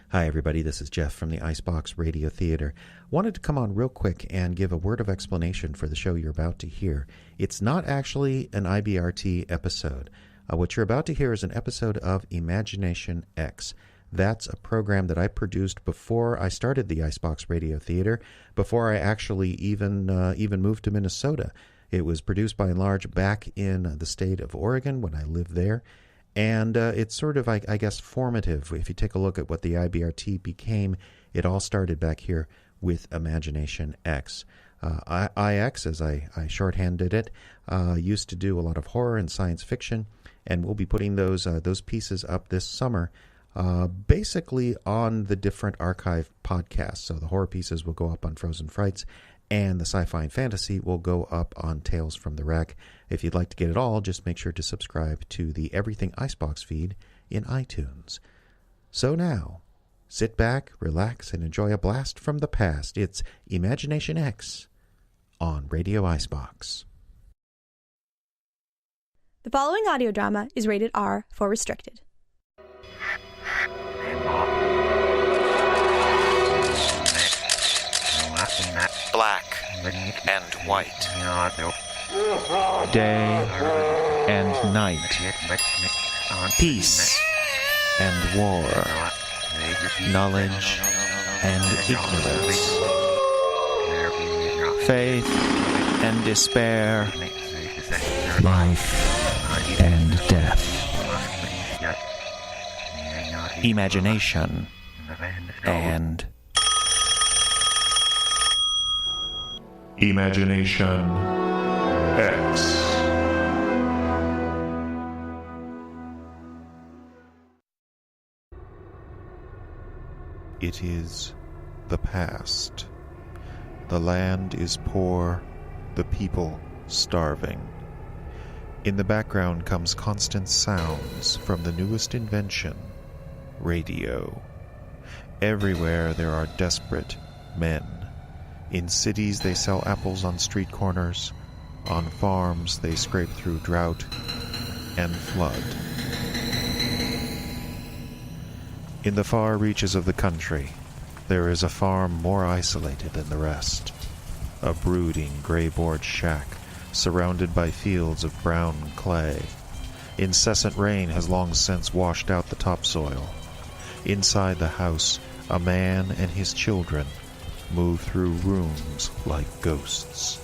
Hi, everybody. This is Jeff from the Icebox Radio Theater. Wanted to come on real quick and give a word of explanation for the show you're about to hear. It's not actually an IBRT episode. What you're about to hear is an episode of Imagination X. That's a program that I produced before I started the Icebox Radio Theater, before I actually even moved to Minnesota. It was produced by and large back in the state of Oregon when I lived there. And it's sort of, I guess, formative. If you take a look at what the IBRT became, it all started back here with Imagination X. IX, as I shorthanded it, used to do a lot of horror and science fiction, and we'll be putting those pieces up this summer, basically on the different archive podcasts. So the horror pieces will go up on Frozen Frights, and the sci-fi and fantasy will go up on Tales from the Wreck. If you'd like to get it all, just make sure to subscribe to the Everything Icebox feed in iTunes. So now, sit back, relax, and enjoy a blast from the past. It's Imagination X on Radio Icebox. The following audio drama is rated R for restricted. Black and white. Day and night. Peace And war. Knowledge and ignorance. Faith and despair. Life and death. Imagination and Imagination X. It is the past. The land is poor, the people starving. In the background comes constant sounds from the newest invention, radio. Everywhere there are desperate men. In cities they sell apples on street corners. On farms they scrape through drought and flood. In the far reaches of the country, there is a farm more isolated than the rest. A brooding gray-board shack surrounded by fields of brown clay. Incessant rain has long since washed out the topsoil. Inside the house, a man and his children move through rooms like ghosts.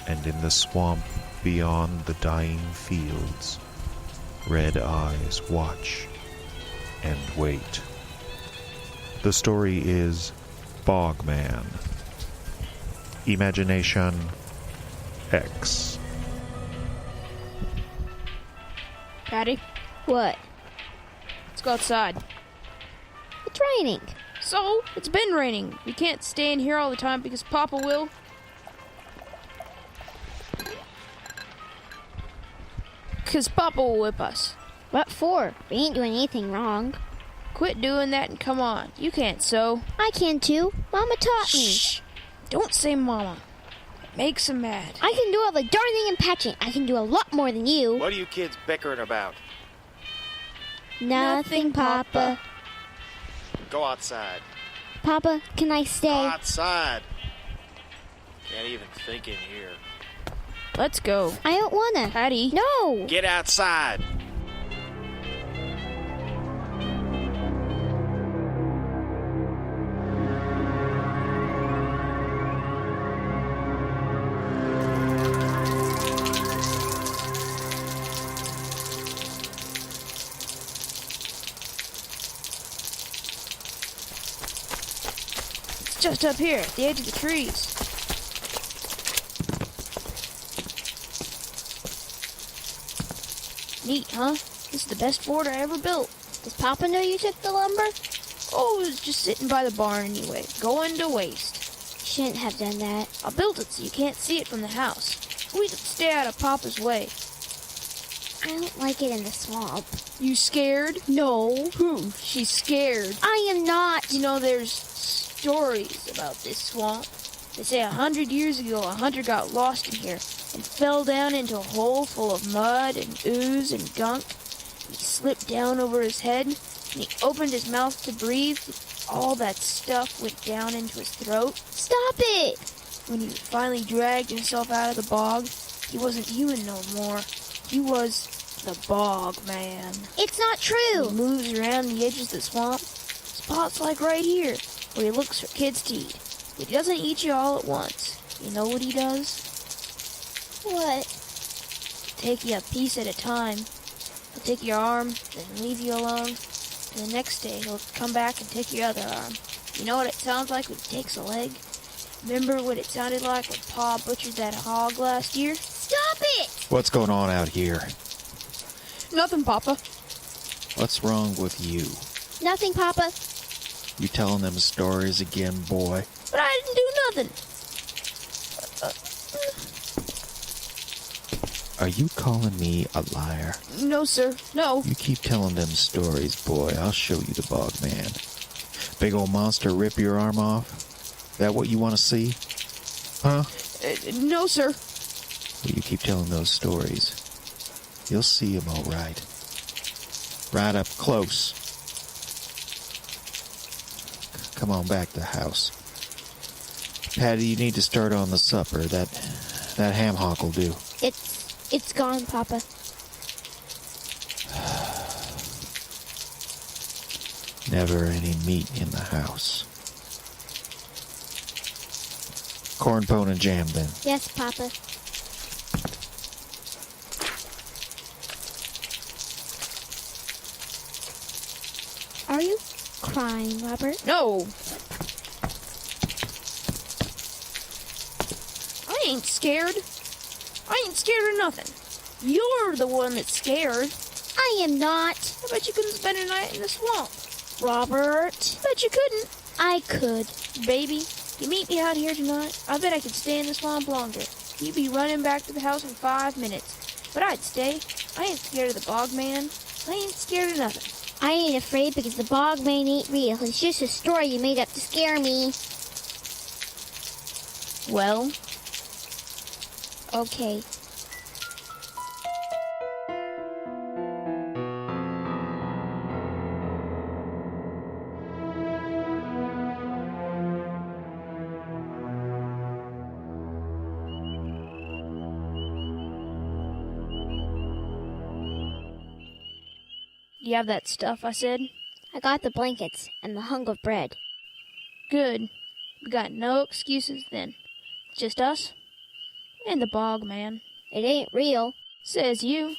And in the swamp beyond the dying fields, red eyes watch and wait. The story is Bogman. Imagination X. Patty, What? let's go outside. It's raining. So, it's been raining. We can't stay in here all the time because Papa will. Because Papa will whip us. What for? We ain't doing anything wrong. Quit doing that and come on. You can't sew. I can too. Mama taught me. Shh! Don't say Mama. It makes him mad. I can do all the darning and patching. I can do a lot more than you. What are you kids bickering about? Nothing, Papa. Go outside. Papa, can I Go stay? outside. Can't even think in here. Let's go. I don't wanna. Patty. No! Get outside. It's just up here, at the edge of the trees. Neat, huh? This is the best fort I ever built. Does Papa know you took the lumber? Oh, it was just sitting by the barn anyway, going to waste. Shouldn't have done that. I built it so you can't see it from the house. We could stay out of Papa's way. I don't like it in the swamp. You scared? No. Who? She's scared. I am not. You know, there's stories about this swamp. They say 100 years ago a hunter got lost in here and fell down into a hole full of mud and ooze and gunk. He slipped down over his head, and he opened his mouth to breathe, all that stuff went down into his throat. Stop it! When he finally dragged himself out of the bog, he wasn't human no more. He was the Bogman. It's not true! He moves around the edges of the swamp, spots like right here, where he looks for kids to eat. But he doesn't eat you all at once. You know what he does? What? Take you a piece at a time. He'll take your arm, then leave you alone. And the next day, he'll come back and take your other arm. You know what it sounds like when he takes a leg? Remember what it sounded like when Pa butchered that hog last year? Stop it! What's going on out here? Nothing, Papa. What's wrong with you? Nothing, Papa. You telling them stories again, boy? But I didn't do nothing. Are you calling me a liar? No, sir. No. You keep telling them stories, boy. I'll show you the Bogman. Big old monster rip your arm off? That what you want to see? Huh? No, sir. Well, you keep telling those stories. You'll see them all right. Right up close. Come on back to the house. Patty, you need to start on the supper. That ham hock will do. It's gone, Papa. Never any meat in the house. Corn pone and jam, then. Yes, Papa. Are you crying, Robert? No. I ain't scared. I ain't scared of nothing. You're the one that's scared. I am not. I bet you couldn't spend a night in the swamp. Robert. Bet you couldn't. I could. Baby, you meet me out here tonight, I bet I could stay in the swamp longer. You'd be running back to the house in 5 minutes. But I'd stay. I ain't scared of the Bogman. I ain't scared of nothing. I ain't afraid because the Bogman ain't real. It's just a story you made up to scare me. Well, Okay. do you have that stuff I said? I got the blankets and the hunk of bread. Good. We got no excuses then. Just us and the Bogman. It ain't real. Says you.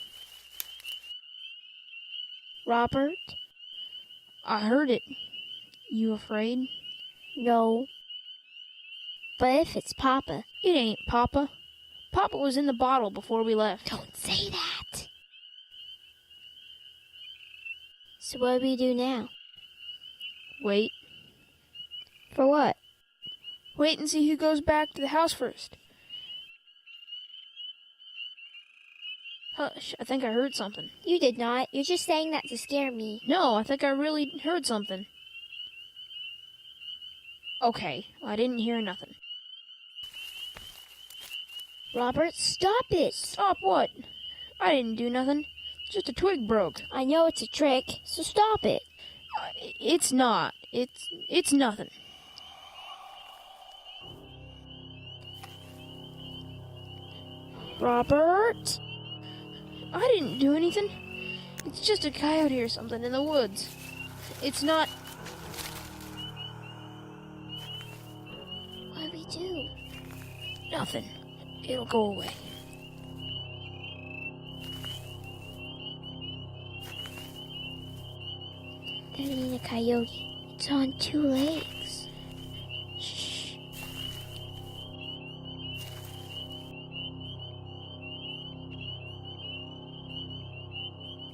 Robert? I heard it. You afraid? No. But if it's Papa... It ain't Papa. Papa was in the bottle before we left. Don't say that. So what do we do now? Wait. For what? Wait and see who goes back to the house first. Hush, I think I heard something. You did not. You're just saying that to scare me. No, I think I really heard something. Okay, well, I didn't hear nothing. Robert, stop it. Stop what? I didn't do nothing. Just a twig broke. I know it's a trick, so stop it. It's not. It's nothing. Robert? I didn't do anything. It's just a coyote or something in the woods. It's not... What do we do? nothing. It'll go away. That ain't a coyote. It's on 2 legs. Shh.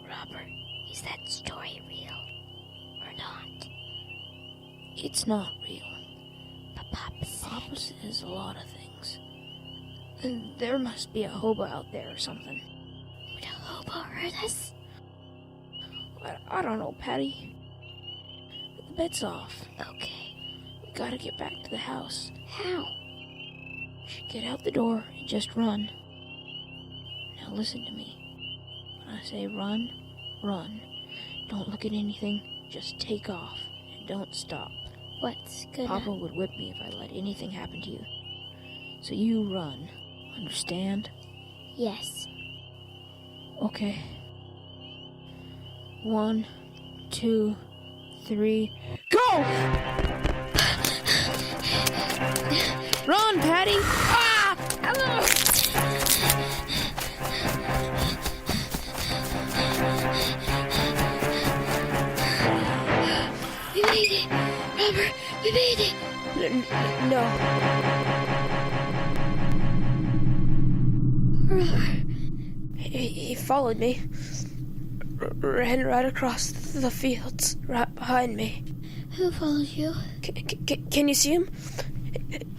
Robert, is that story real or not? It's not real. But Papa said... Papa says a lot of things. And there must be a hobo out there or something. Would a hobo hurt us? I don't know, Patty. But the bed's off. Okay. We gotta get back to the house. How? Get out the door and just run. Now listen to me. When I say run, run. Don't look at anything. just take off and don't stop. What's gonna... Papa would whip me if I let anything happen to you. So you run. Understand? Yes. Okay. 1, 2, 3, go! Run, Patty! Ah! We made it! Robert, we made it! No. Robert. He followed me. Ran right across the fields, right behind me. Who followed you? Can you see him?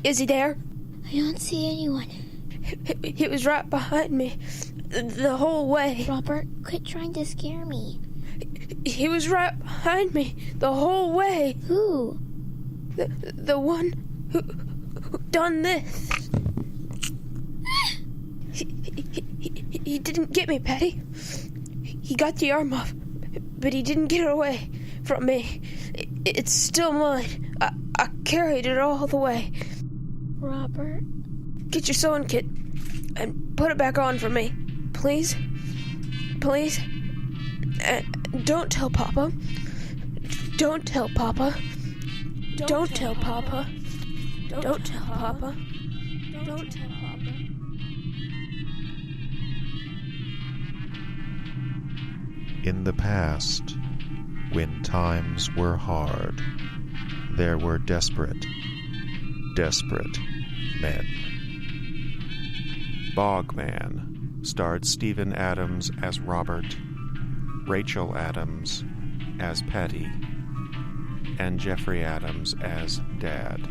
Is he there? I don't see anyone. He was right behind me the whole way. Robert, quit trying to scare me. He was right behind me the whole way. Who? The one who done this. He didn't get me, Patty. He got the arm off, but he didn't get it away from me. It's still mine. I carried it all the way. Robert? Get your sewing kit and put it back on for me. Please? Please? Don't tell Papa. Don't tell Papa. Don't tell Papa. Don't tell Papa. Don't tell Papa. In the past, when times were hard, there were desperate men. Bogman starred Stephen Adams as Robert, Rachel Adams as Patty, and Jeffrey Adams as Dad.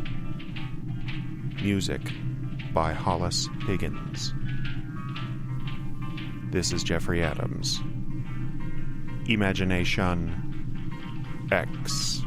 Music by Hollis Higgins. This is Jeffrey Adams. Imagination X.